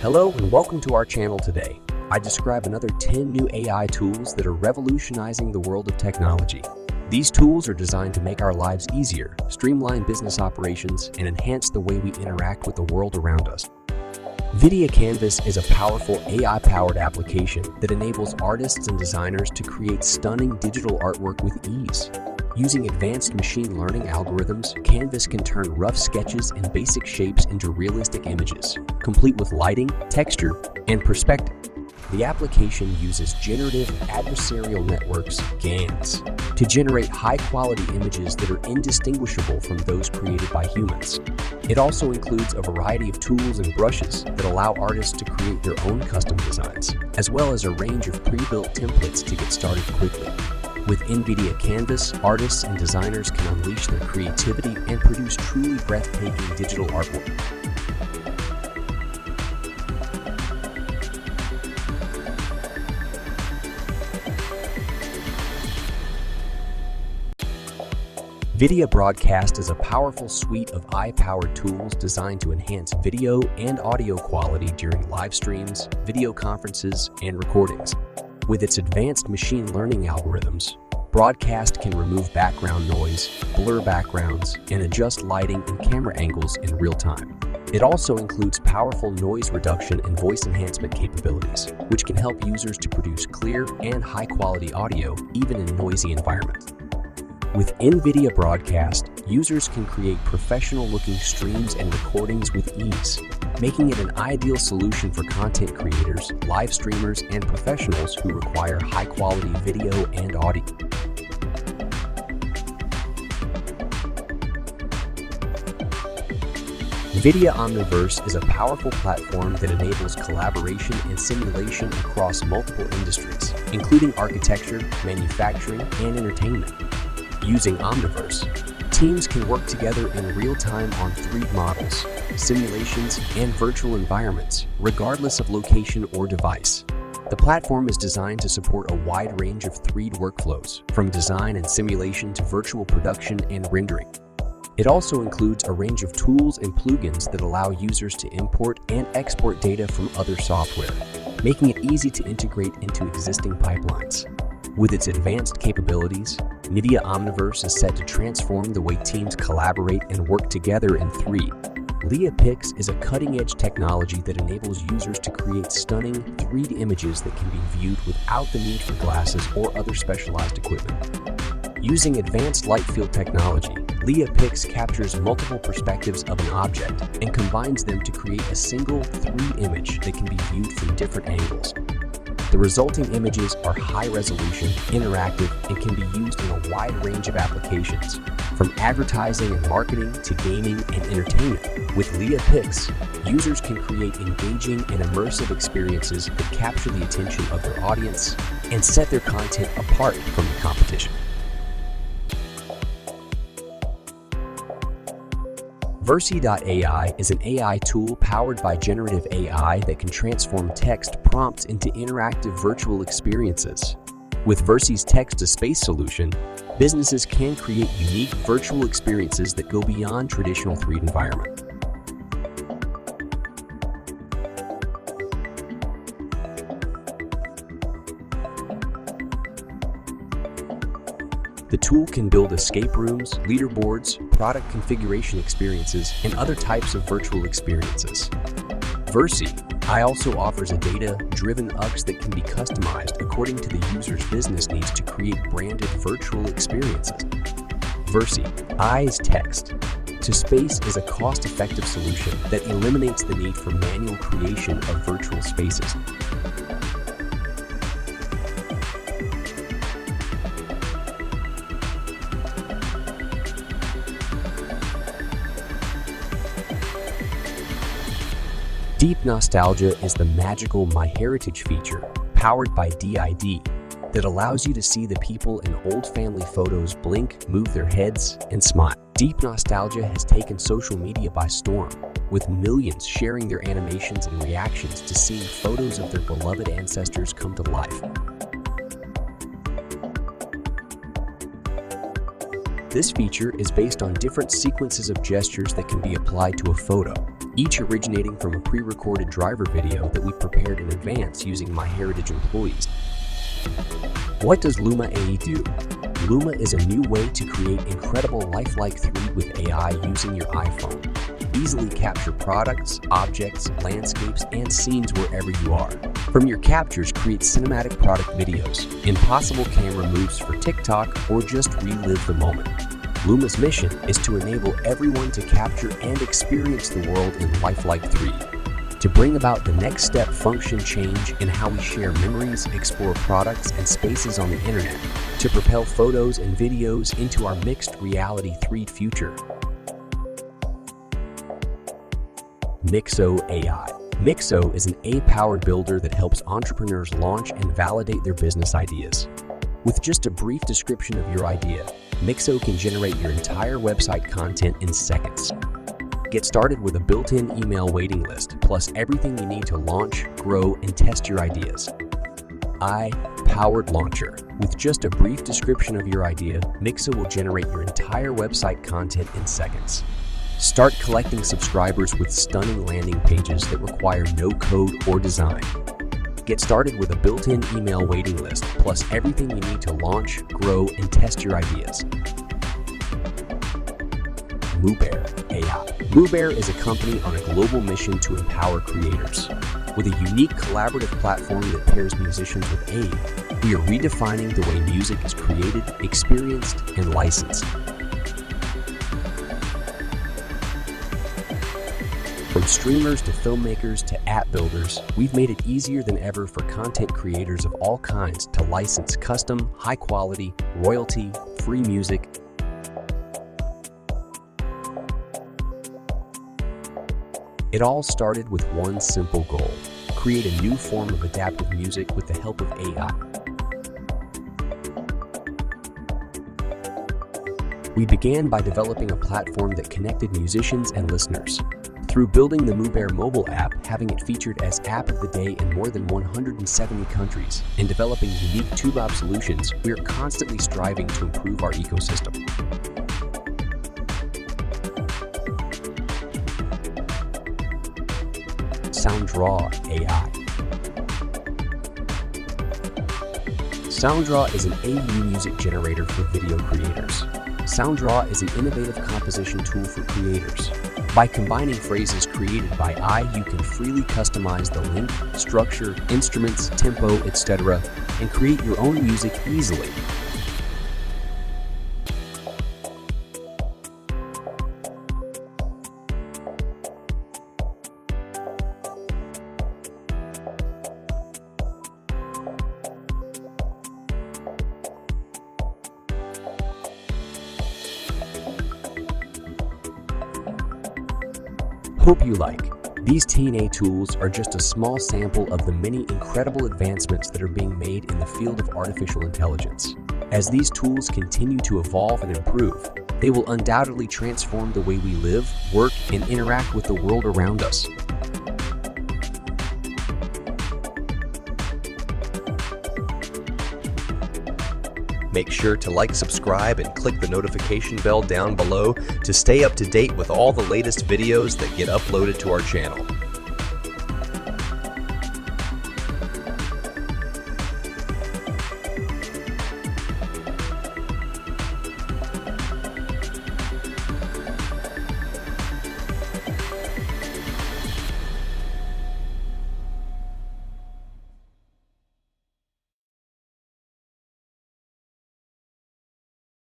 Hello and welcome to our channel today. I describe another 10 new AI tools that are revolutionizing the world of technology. These tools are designed to make our lives easier, streamline business operations, and enhance the way we interact with the world around us. NVIDIA Canvas is a powerful AI-powered application that enables artists and designers to create stunning digital artwork with ease. Using advanced machine learning algorithms, Canvas can turn rough sketches and basic shapes into realistic images, complete with lighting, texture, and perspective. The application uses generative adversarial networks, GANs, to generate high-quality images that are indistinguishable from those created by humans. It also includes a variety of tools and brushes that allow artists to create their own custom designs, as well as a range of pre-built templates to get started quickly. With NVIDIA Canvas, artists and designers can unleash their creativity and produce truly breathtaking digital artwork. NVIDIA Broadcast is a powerful suite of AI-powered tools designed to enhance video and audio quality during live streams, video conferences, and recordings. With its advanced machine learning algorithms, Broadcast can remove background noise, blur backgrounds, and adjust lighting and camera angles in real time. It also includes powerful noise reduction and voice enhancement capabilities, which can help users to produce clear and high-quality audio even in noisy environments. With NVIDIA Broadcast, users can create professional-looking streams and recordings with ease, making it an ideal solution for content creators, live streamers, and professionals who require high-quality video and audio. NVIDIA Omniverse is a powerful platform that enables collaboration and simulation across multiple industries, including architecture, manufacturing, and entertainment. Using Omniverse, teams can work together in real time on 3D models, simulations, and virtual environments, regardless of location or device. The platform is designed to support a wide range of 3D workflows, from design and simulation to virtual production and rendering. It also includes a range of tools and plugins that allow users to import and export data from other software, making it easy to integrate into existing pipelines. With its advanced capabilities, NVIDIA Omniverse is set to transform the way teams collaborate and work together in 3D. Leia Pix is a cutting-edge technology that enables users to create stunning 3D images that can be viewed without the need for glasses or other specialized equipment. Using advanced light field technology, Leia Pix captures multiple perspectives of an object and combines them to create a single 3D image that can be viewed from different angles. The resulting images are high-resolution, interactive, and can be used in a wide range of applications, from advertising and marketing to gaming and entertainment. With Leia Pix, users can create engaging and immersive experiences that capture the attention of their audience and set their content apart from the competition. Versy.ai is an AI tool powered by generative AI that can transform text prompts into interactive virtual experiences. With Versy's text-to-space solution, businesses can create unique virtual experiences that go beyond traditional 3D environment. The tool can build escape rooms, leaderboards, product configuration experiences, and other types of virtual experiences. Versy also offers a data-driven UX that can be customized according to the user's business needs to create branded virtual experiences. Versy's text-to-space is a cost-effective solution that eliminates the need for manual creation of virtual spaces. Deep Nostalgia is the magical MyHeritage feature, powered by DID, that allows you to see the people in old family photos blink, move their heads, and smile. Deep Nostalgia has taken social media by storm, with millions sharing their animations and reactions to seeing photos of their beloved ancestors come to life. This feature is based on different sequences of gestures that can be applied to a photo. each originating from a pre-recorded driver video that we prepared in advance using MyHeritage employees. What does Luma AE do? Luma is a new way to create incredible lifelike 3D with AI using your iPhone. Easily capture products, objects, landscapes, and scenes wherever you are. From your captures, create cinematic product videos, impossible camera moves for TikTok, or just relive the moment. Luma's mission is to enable everyone to capture and experience the world in lifelike 3D, to bring about the next step function change in how we share memories, explore products and spaces on the internet, to propel photos and videos into our mixed reality 3D future. Mixo AI. Mixo is an AI-powered builder that helps entrepreneurs launch and validate their business ideas. With just a brief description of your idea, Mixo can generate your entire website content in seconds. Get started with a built-in email waiting list, plus everything you need to launch, grow, and test your ideas. AI-powered launcher. With just a brief description of your idea, Mixo will generate your entire website content in seconds. Start collecting subscribers with stunning landing pages that require no code or design. Get started with a built-in email waiting list, plus everything you need to launch, grow, and test your ideas. Mubert AI. Mubert is a company on a global mission to empower creators. With a unique collaborative platform that pairs musicians with AI, we are redefining the way music is created, experienced, and licensed. From streamers to filmmakers to app builders, we've made it easier than ever for content creators of all kinds to license custom, high-quality, royalty-free music. It all started with one simple goal: create a new form of adaptive music with the help of AI. We began by developing a platform that connected musicians and listeners. Through building the Mubert mobile app, having it featured as App of the Day in more than 170 countries, and developing unique TubeApp solutions, we are constantly striving to improve our ecosystem. Soundraw AI. Soundraw is an AU music generator for video creators. Soundraw is an innovative composition tool for creators. By combining phrases created by AI, you can freely customize the length, structure, instruments, tempo, etc., and create your own music easily. Hope you like. These TNA tools are just a small sample of the many incredible advancements that are being made in the field of artificial intelligence. As these tools continue to evolve and improve, they will undoubtedly transform the way we live, work, and interact with the world around us. Make sure to like, subscribe, and click the notification bell down below to stay up to date with all the latest videos that get uploaded to our channel.